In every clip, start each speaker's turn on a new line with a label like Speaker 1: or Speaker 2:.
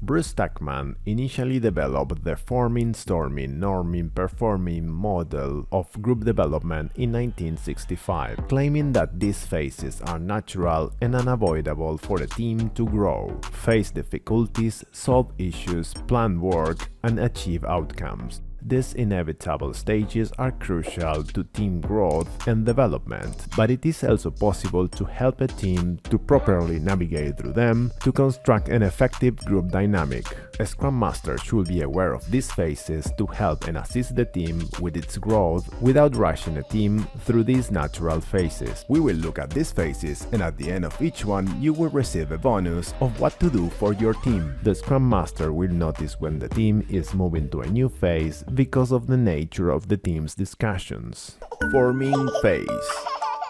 Speaker 1: Bruce Tuckman initially developed the forming, storming, norming, performing model of group development in 1965, claiming that these phases are natural and unavoidable for a team to grow, face difficulties, solve issues, plan work, and achieve outcomes. These inevitable stages are crucial to team growth and development, but it is also possible to help a team to properly navigate through them to construct an effective group dynamic. A Scrum Master should be aware of these phases to help and assist the team with its growth without rushing a team through these natural phases. We will look at these phases, and at the end of each one you will receive a bonus of what to do for your team. The Scrum Master will notice when the team is moving to a new phase because of the nature of the team's discussions. Forming phase.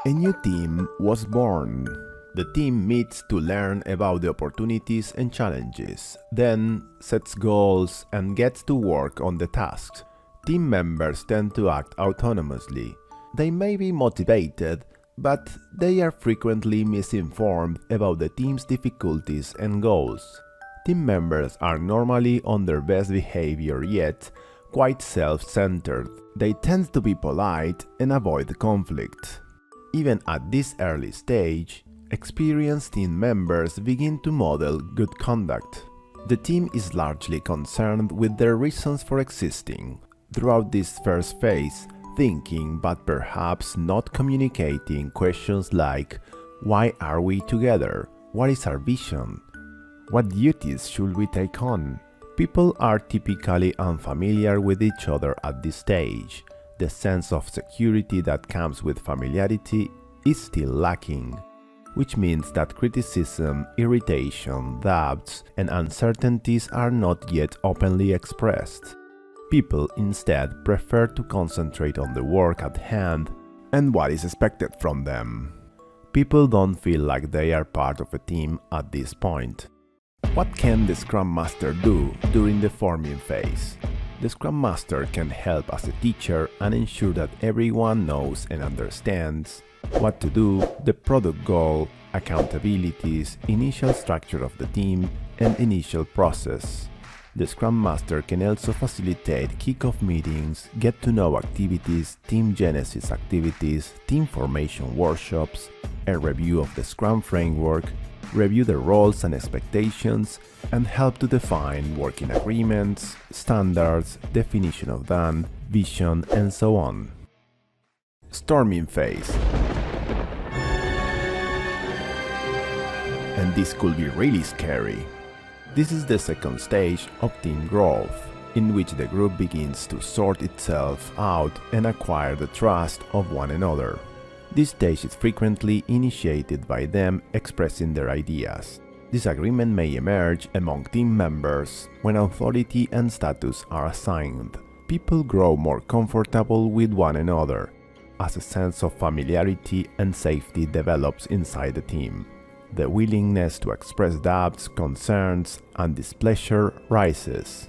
Speaker 1: A new team was born. The team meets to learn about the opportunities and challenges, then sets goals and gets to work on the tasks. Team members tend to act autonomously. They may be motivated, but they are frequently misinformed about the team's difficulties and goals. Team members are normally on their best behavior, yet quite self-centered. They tend to be polite and avoid conflict. Even at this early stage, experienced team members begin to model good conduct. The team is largely concerned with their reasons for existing. Throughout this first phase, thinking but perhaps not communicating questions like, why are we together? What is our vision? What duties should we take on? People are typically unfamiliar with each other at this stage. The sense of security that comes with familiarity is still lacking, which means that criticism, irritation, doubts, and uncertainties are not yet openly expressed. People instead prefer to concentrate on the work at hand and what is expected from them. People don't feel like they are part of a team at this point. What can the Scrum Master do during the forming phase? The Scrum Master can help as a teacher and ensure that everyone knows and understands what to do, the product goal, accountabilities, initial structure of the team, and initial process. The Scrum Master can also facilitate kick-off meetings, get-to-know activities, team genesis activities, team formation workshops, a review of the Scrum framework, review the roles and expectations, and help to define working agreements, standards, definition of done, vision, and so on. Storming phase. And this could be really scary. This is the second stage of team growth, in which the group begins to sort itself out and acquire the trust of one another. This stage is frequently initiated by them expressing their ideas. Disagreement may emerge among team members when authority and status are assigned. People grow more comfortable with one another, as a sense of familiarity and safety develops inside the team. The willingness to express doubts, concerns, and displeasure rises.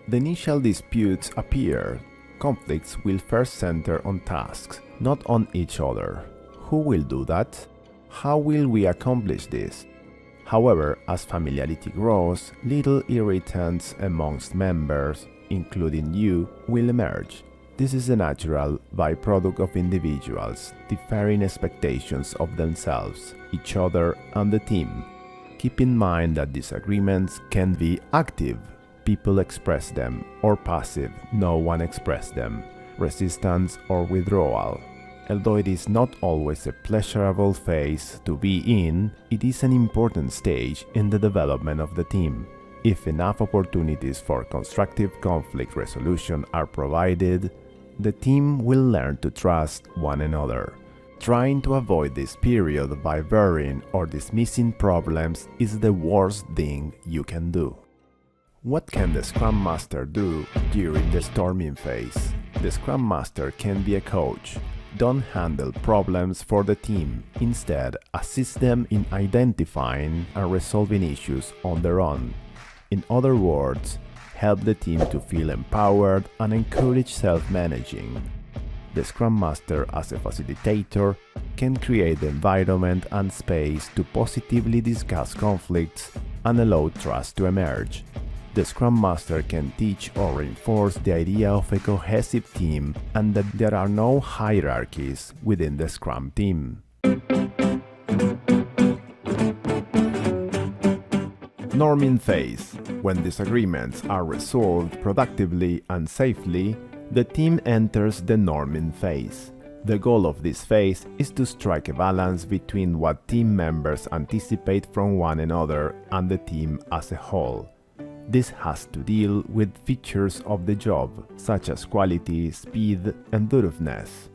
Speaker 1: The initial disputes appear. Conflicts will first center on tasks, not on each other. Who will do that? How will we accomplish this? However, as familiarity grows, little irritants amongst members, including you, will emerge. This is a natural byproduct of individuals' differing expectations of themselves, each other, and the team. Keep in mind that disagreements can be active. People express them, or passive, no one express them, resistance or withdrawal. Although it is not always a pleasurable phase to be in, it is an important stage in the development of the team. If enough opportunities for constructive conflict resolution are provided, the team will learn to trust one another. Trying to avoid this period by burying or dismissing problems is the worst thing you can do. What can the Scrum Master do during the storming phase? The Scrum Master can be a coach. Don't handle problems for the team. Instead, assist them in identifying and resolving issues on their own. In other words, help the team to feel empowered and encourage self-managing. The Scrum Master, as a facilitator, can create the environment and space to positively discuss conflicts and allow trust to emerge. The Scrum Master can teach or reinforce the idea of a cohesive team and that there are no hierarchies within the Scrum team. Norming phase. When disagreements are resolved productively and safely, the team enters the norming phase. The goal of this phase is to strike a balance between what team members anticipate from one another and the team as a whole. This has to deal with features of the job, such as quality, speed, and thoroughness,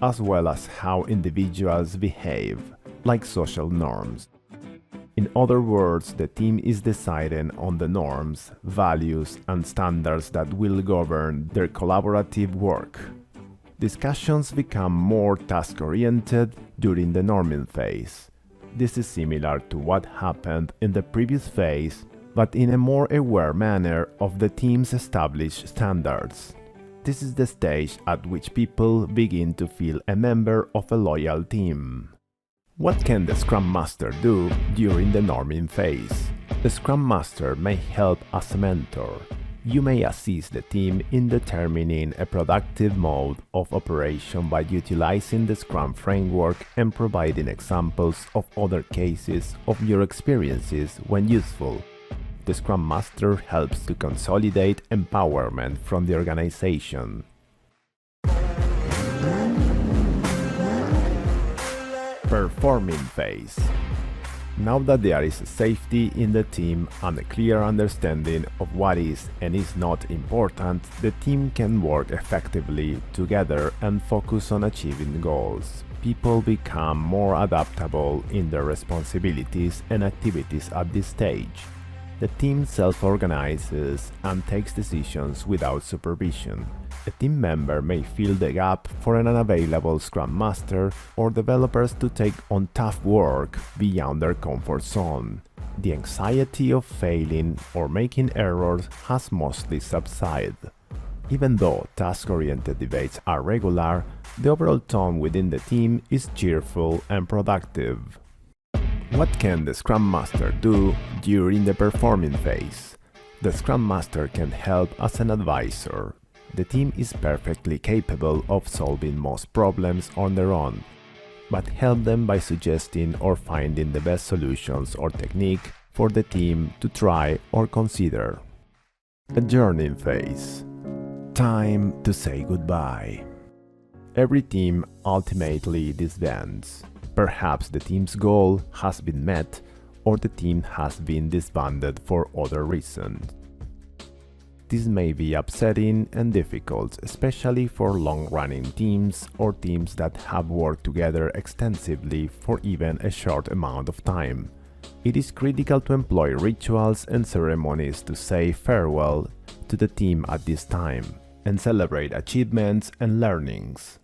Speaker 1: as well as how individuals behave, like social norms. In other words, the team is deciding on the norms, values, and standards that will govern their collaborative work. Discussions become more task-oriented during the norming phase. This is similar to what happened in the previous phase, but in a more aware manner of the team's established standards. This is the stage at which people begin to feel a member of a loyal team. What can the Scrum Master do during the norming phase? The Scrum Master may help as a mentor. You may assist the team in determining a productive mode of operation by utilizing the Scrum framework and providing examples of other cases of your experiences when useful. The Scrum Master helps to consolidate empowerment from the organization. Performing phase. Now that there is safety in the team and a clear understanding of what is and is not important, the team can work effectively together and focus on achieving goals. People become more adaptable in their responsibilities and activities at this stage. The team self-organizes and takes decisions without supervision. A team member may fill the gap for an unavailable Scrum Master or developers to take on tough work beyond their comfort zone. The anxiety of failing or making errors has mostly subsided. Even though task-oriented debates are regular, the overall tone within the team is cheerful and productive. What can the Scrum Master do during the performing phase? The Scrum Master can help as an advisor. The team is perfectly capable of solving most problems on their own, but help them by suggesting or finding the best solutions or technique for the team to try or consider. Adjourning phase. Time to say goodbye. Every team ultimately disbands. Perhaps the team's goal has been met or the team has been disbanded for other reasons. This may be upsetting and difficult, especially for long-running teams or teams that have worked together extensively for even a short amount of time. It is critical to employ rituals and ceremonies to say farewell to the team at this time and celebrate achievements and learnings.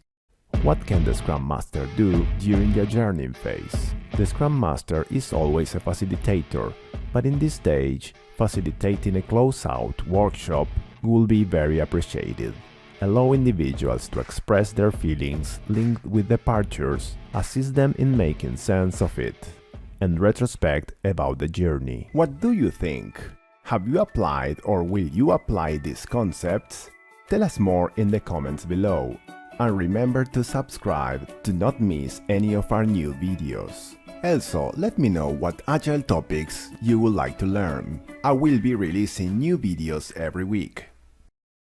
Speaker 1: What can the Scrum Master do during the adjourning phase? The Scrum Master is always a facilitator, but in this stage, facilitating a close-out workshop will be very appreciated. Allow individuals to express their feelings linked with departures, assist them in making sense of it, and retrospect about the journey. What do you think? Have you applied or will you apply these concepts? Tell us more in the comments below. And remember to subscribe to not miss any of our new videos. Also, let me know what agile topics you would like to learn. I will be releasing new videos every week.